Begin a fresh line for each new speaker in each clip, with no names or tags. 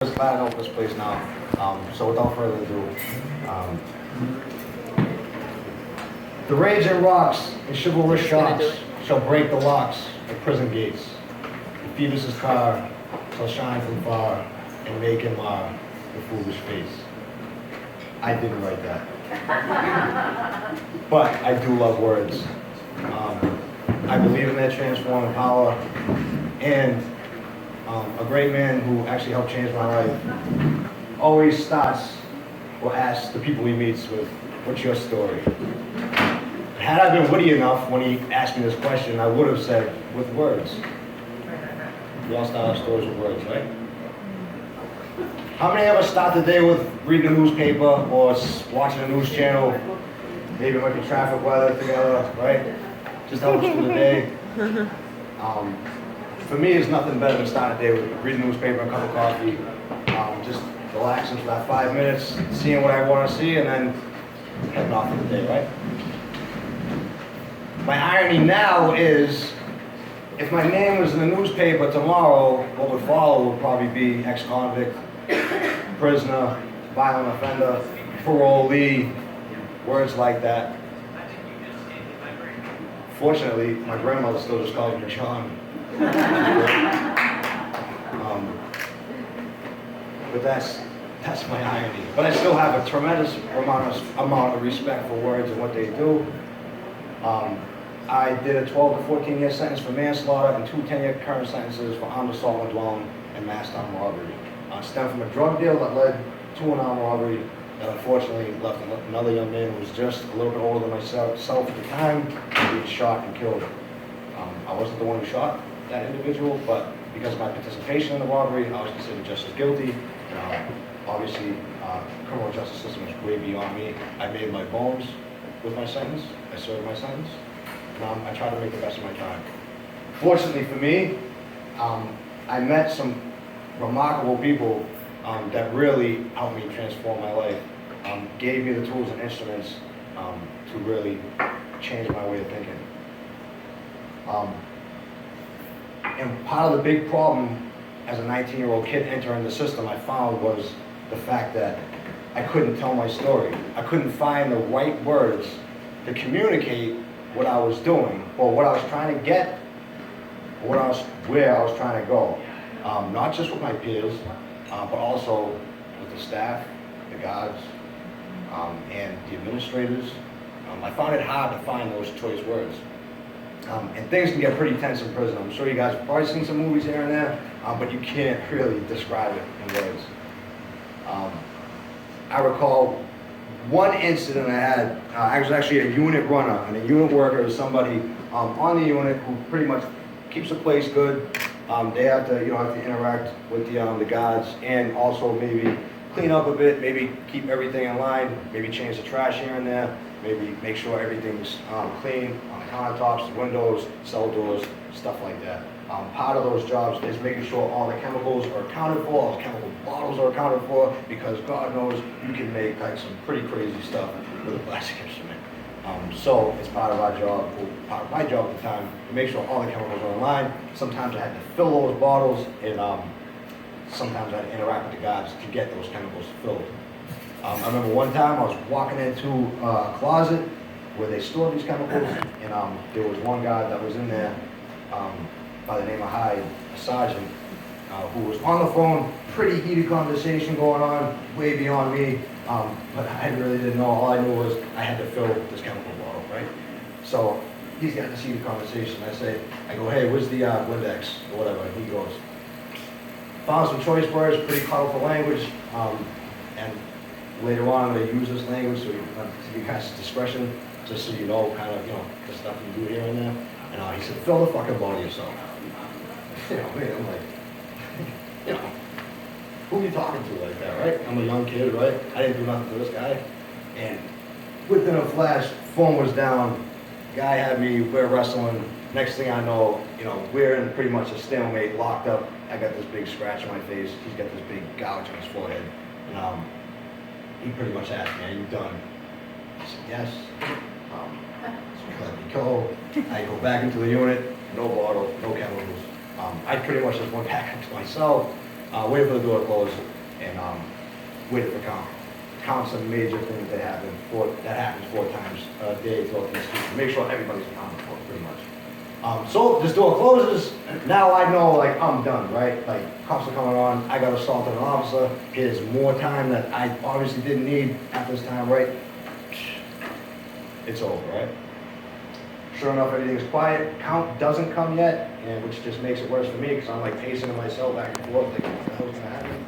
Just glad I know this place now. So without further ado, um, the raging rocks and chivalrous shocks shall break the locks of prison gates. The Phoebus' car shall shine from far and make him mar the foolish face. I didn't write that. But I do love words. I believe in their transforming power, and a great man who actually helped change my life always starts or asks the people he meets with, what's your story? Had I been witty enough when he asked me this question, I would have said, with words. We all start our stories with words, right? How many of us start the day with reading a newspaper or watching a news channel, maybe looking traffic weather together, right? Just help us through the day. For me, it's nothing better than starting the day with reading a newspaper and a cup of coffee, just relaxing for that 5 minutes, seeing what I want to see, and then heading off for the day, right? My irony now is, if my name was in the newspaper tomorrow, what would follow would probably be ex-convict, prisoner, violent offender, parolee, words like that. Fortunately, my grandmother still just calls me John. But that's my irony. But I still have a tremendous amount of respect for words and what they do. I did a 12 to 14 year sentence for manslaughter and 2 10-year current sentences for armed assault and dwelling and mass armed robbery. Stemmed from a drug deal that led to an armed robbery that unfortunately left another young man who was just a little bit older than myself at the time being shot and killed. I wasn't the one who shot that individual, but because of my participation in the robbery, I was considered just as guilty. Obviously, criminal justice system was way beyond me. I made my bones with my sentence. I served my sentence. I tried to make the best of my time. Fortunately for me, I met some remarkable people that really helped me transform my life, gave me the tools and instruments to really change my way of thinking. And part of the big problem as a 19-year-old kid entering the system I found was the fact that I couldn't tell my story. I couldn't find the right words to communicate what I was doing or what I was trying to get, or where I was trying to go. Not just with my peers, but also with the staff, the guards, and the administrators. I found it hard to find those choice words. And things can get pretty tense in prison. I'm sure you guys have probably seen some movies here and there, but you can't really describe it in words. I recall one incident I had. I was actually a unit runner, and a unit worker is somebody on the unit who pretty much keeps the place good. They have to, have to interact with the guards, and also maybe clean up a bit, maybe keep everything in line, maybe change the trash here and there, maybe make sure everything's clean on the countertops, windows, cell doors, stuff like that. Part of those jobs is making sure all the chemicals are accounted for, all the chemical bottles are accounted for, because God knows you can make like some pretty crazy stuff with a plastic instrument. So it's part of our job, or part of my job at the time, to make sure all the chemicals are in line. Sometimes I had to fill those bottles, and sometimes I had to interact with the guards to get those chemicals filled. I remember one time I was walking into a closet where they stored these chemicals, and there was one guy that was in there by the name of Hyde, a sergeant, who was on the phone, pretty heated conversation going on, way beyond me, but I really didn't know. All I knew was I had to fill this chemical bottle, right? So he's got this heated conversation. I go, hey, where's the Windex, or whatever, and he goes, found some choice words, pretty colorful language, and later on I'm going to use this language so you guys' discretion, just so you know kind of, the stuff you do here and there. And he said, fill the fucking bottle yourself. I'm like, who are you talking to like that, right? I'm a young kid, right? I didn't do nothing to this guy. And within a flash, phone was down. Guy had me, we're wrestling. Next thing I know, we're in pretty much a stalemate, locked up. I got this big scratch on my face. He's got this big gouge on his forehead. And he pretty much asked me, are you done? I said, yes. So let me go. I go back into the unit, no bottle, no chemicals. I pretty much just went back into myself, waited for the door to close, and waited for count. Count's a major thing that happens 4 times a day throughout the street. Make sure everybody's accounted for, pretty much. So this door closes. Now I know, like, I'm done, right? Like, cops are coming on. I got assaulted an officer. Here's more time that I obviously didn't need at this time, right? It's over, right? Sure enough, everything's quiet. Count doesn't come yet, and which just makes it worse for me because I'm like pacing to myself back and forth, thinking, what the hell's gonna happen?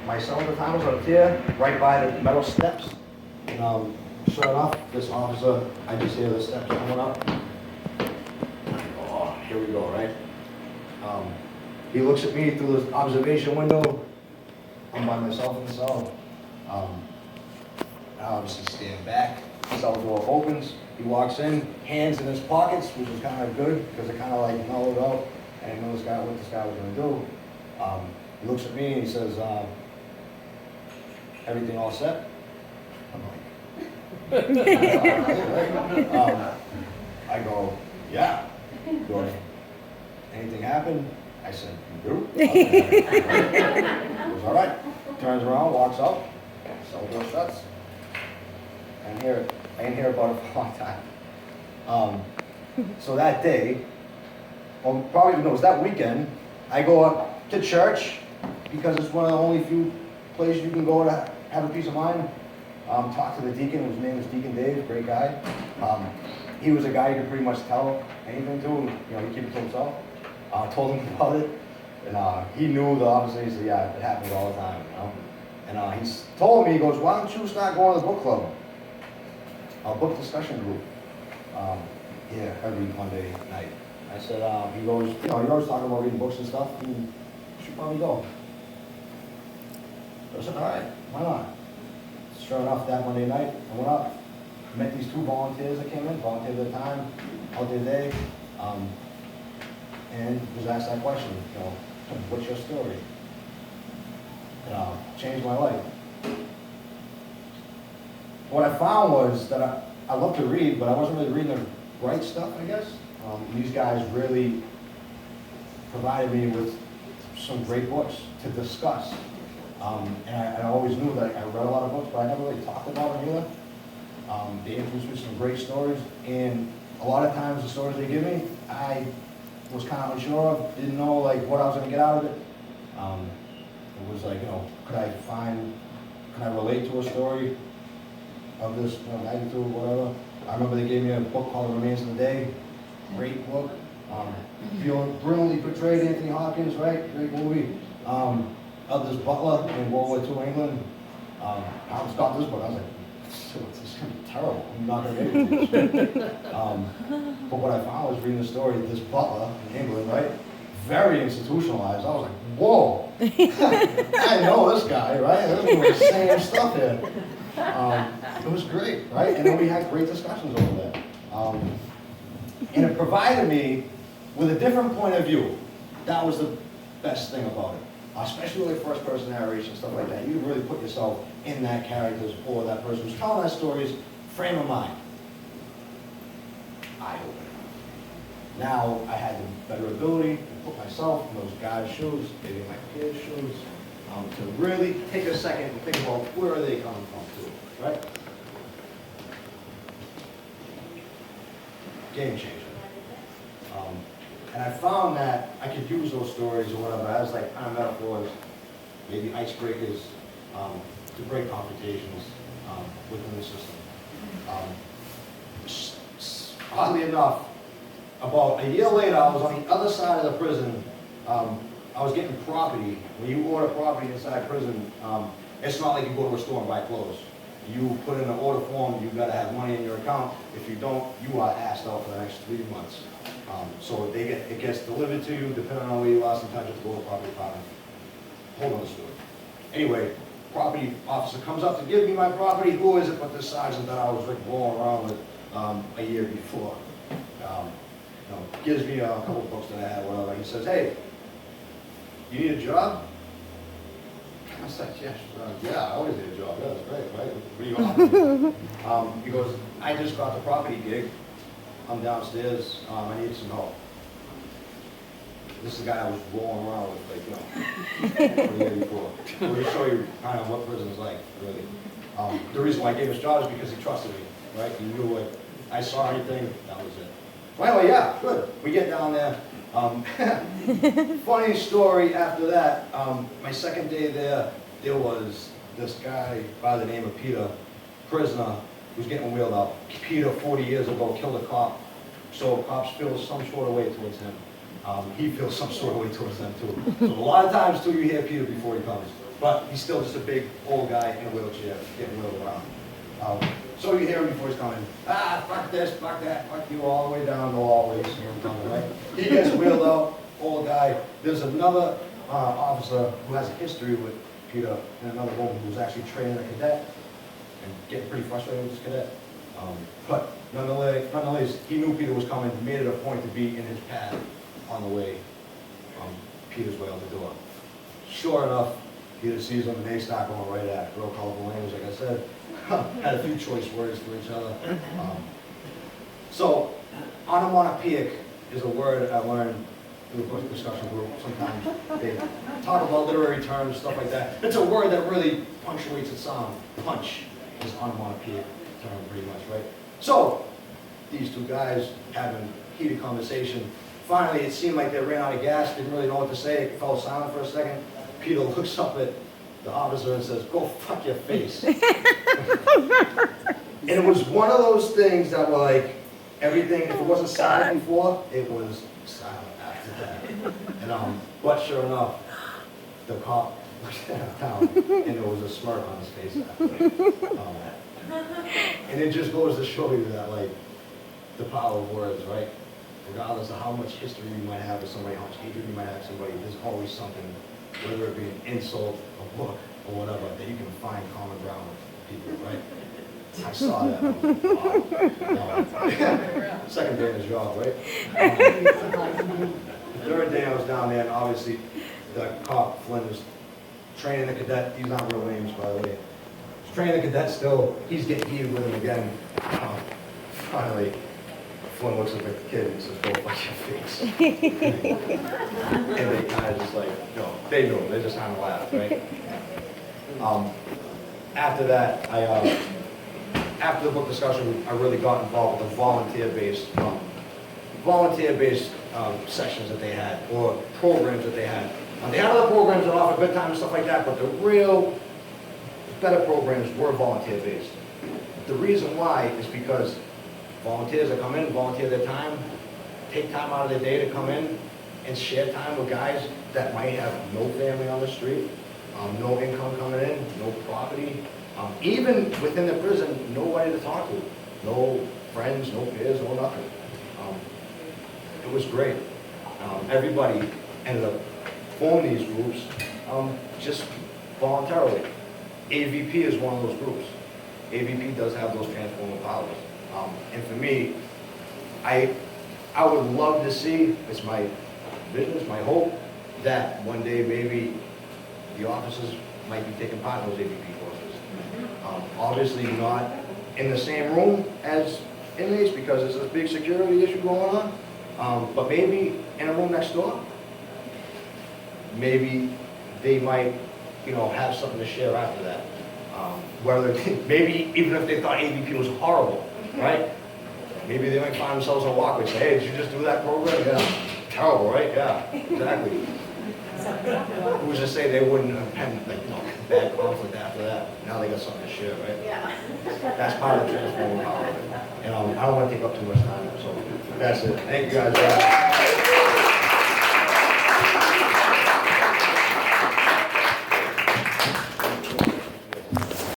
My cell at the time was on a tier, right by the metal steps. And sure enough, this officer, I just hear the steps coming up. Oh, here we go, right? He looks at me through the observation window. I'm by myself in the cell. I obviously stand back. Cell door opens. He walks in, hands in his pockets, which is kind of good because it kind of like mellowed out. And I know what this guy was going to do. He looks at me and he says, everything all set? I'm like, I go, yeah. He goes, anything happen? I said, you do? He goes, all right. Turns around, walks up, cell door shuts. I ain't here about it for a long time. So that day, well, probably, no, it was that weekend, I go up to church because it's one of the only few places you can go to have a peace of mind. Talk to the deacon, his name is Deacon Dave, great guy. He was a guy you could pretty much tell anything to, he kept it to himself. Told him about it, and he knew the officer, he said, yeah, it happens all the time, And he told me, he goes, why don't you start going to the book club? Book discussion group, every Monday night. I said, he goes, you're always talking about reading books and stuff, and you should probably go. I said, all right, why not? Sure enough, that Monday night, I went up, met these 2 volunteers that came in, volunteered their time, out their day, and was asked that question, what's your story? And changed my life. What I found was that I love to read, but I wasn't really reading the right stuff, I guess. These guys really provided me with some great books to discuss. And I always knew that I read a lot of books, but I never really talked about them either. They influenced me with some great stories, and a lot of times the stories they give me, I was kind of unsure of, didn't know like what I was going to get out of it. It was like, could I relate to a story of this magnitude, whatever. I remember they gave me a book called The Remains of the Day, great book. Brilliantly portrayed Anthony Hopkins, right? Great movie. Of this butler in World War II England. I just got this book, I was like, this is going to be terrible. I'm not going to get it. But what I found was reading the story of this butler in England, right? Very institutionalized. I was like, whoa, I know this guy, right? This is the same stuff here. It was great, right? And then we had great discussions over that. And it provided me with a different point of view. That was the best thing about it. Especially like first person narration, stuff like that. You really put yourself in that character's or that person who's telling that story's frame of mind. Eye-opening. Now I had the better ability to put myself in those guys' shoes, maybe my kids' shoes, to really take a second and think about where are they coming from too, right? Game changer. And I found that I could use those stories or whatever as like kind of metaphors, maybe icebreakers, to break confrontations within the system. Oddly enough, about a year later, I was on the other side of the prison. I was getting property. When you order property inside prison, it's not like you go to a store and buy clothes. You put in an order form, you've got to have money in your account. If you don't, you are asked out for the next 3 months. So it gets delivered to you, depending on where you are. Sometimes you have to go to the property department. Hold on the story. Anyway, property officer comes up to give me my property. Who is it but the sergeant that I was like rolling around with a year before? Gives me a couple of books that I had, whatever. He says, hey, you need a job? I said, yeah, I always need a job. Yeah, that's great, right? What do you want? He goes, I just got the property gig. I'm downstairs. I need some help. This is the guy I was rolling around with, like, the year before. We'll just show you kind of what prison is like, really. The reason why I gave his job is because he trusted me, right? He knew what I saw anything, that was it. Well, yeah, good. We get down there. Funny story after that, my second day there was this guy by the name of Peter, prisoner, who's getting wheeled out. Peter, 40 years ago, killed a cop, so cops feel some sort of way towards him. He feels some sort of way towards them too. So a lot of times too, you hear Peter before he comes, but he's still just a big old guy in a wheelchair, getting wheeled around. So you hear him before he's coming, fuck this, fuck that, fuck you, all the way down the hallways, you hear him coming, right? He gets wheeled out, old guy. There's another officer who has a history with Peter and another woman who's actually training a cadet and getting pretty frustrated with this cadet. But nonetheless, he knew Peter was coming, made it a point to be in his path on the way, Peter's way out the door. Sure enough, Peter sees him and they start going right at it. Real colorful language, like I said. Had a few choice words for each other. So, onomatopoeic is a word I learned through the book discussion group. Sometimes they talk about literary terms, stuff like that. It's a word that really punctuates a sound. Punch is onomatopoeic term, pretty much, right? So, these two guys having heated conversation. Finally, it seemed like they ran out of gas, didn't really know what to say, it fell silent for a second. Peter looks up at the officer and says, "Go fuck your face." And it was one of those things that were like, everything, if it wasn't silent before, it was silent after that. And, but sure enough, the cop looked down and there was a smirk on his face after that. And it just goes to show you that, like, the power of words, right? Regardless of how much history you might have with somebody, how much hatred you might have with somebody, there's always something, whether it be an insult, a look, or whatever, that you can find common ground with people, right? I saw that. Second day in his job, right? The third day I was down there, and obviously the cop, Lynn, was training the cadet. These aren't real names, by the way. He's training the cadet still. He's getting heated with him again. Finally, Flynn looks at the kid and says, "Go fuck your face." And they kind of just like, no, they knew him. They just kind of laughed, right? After that, after the book discussion, I really got involved with the volunteer-based sessions that they had, or programs that they had. They had other programs that offered bedtime and stuff like that, but the real better programs were volunteer-based. The reason why is because volunteers that come in, volunteer their time, take time out of their day to come in and share time with guys that might have no family on the street, no income coming in, no property, even within the prison, nobody to talk to, no friends, no peers, no nothing. It was great. Everybody ended up forming these groups just voluntarily. AVP is one of those groups. AVP does have those transformative powers. And for me, I would love to see, it's my vision, it's my hope, that one day maybe the officers might be taking part in those AVP courses. Obviously not in the same room as inmates because there's a big security issue going on, but maybe in a room next door. Maybe they might, have something to share after that. Whether maybe even if they thought AVP was horrible, right? Maybe they might find themselves on a walkway and say, "Hey, did you just do that program?" Yeah. Terrible, right? Yeah, exactly. Who's to say they wouldn't have had bad conflict after that? Now they got something to share, right?
Yeah.
That's part of the transforming power. And I don't want to take up too much time, so that's it. Thank you guys.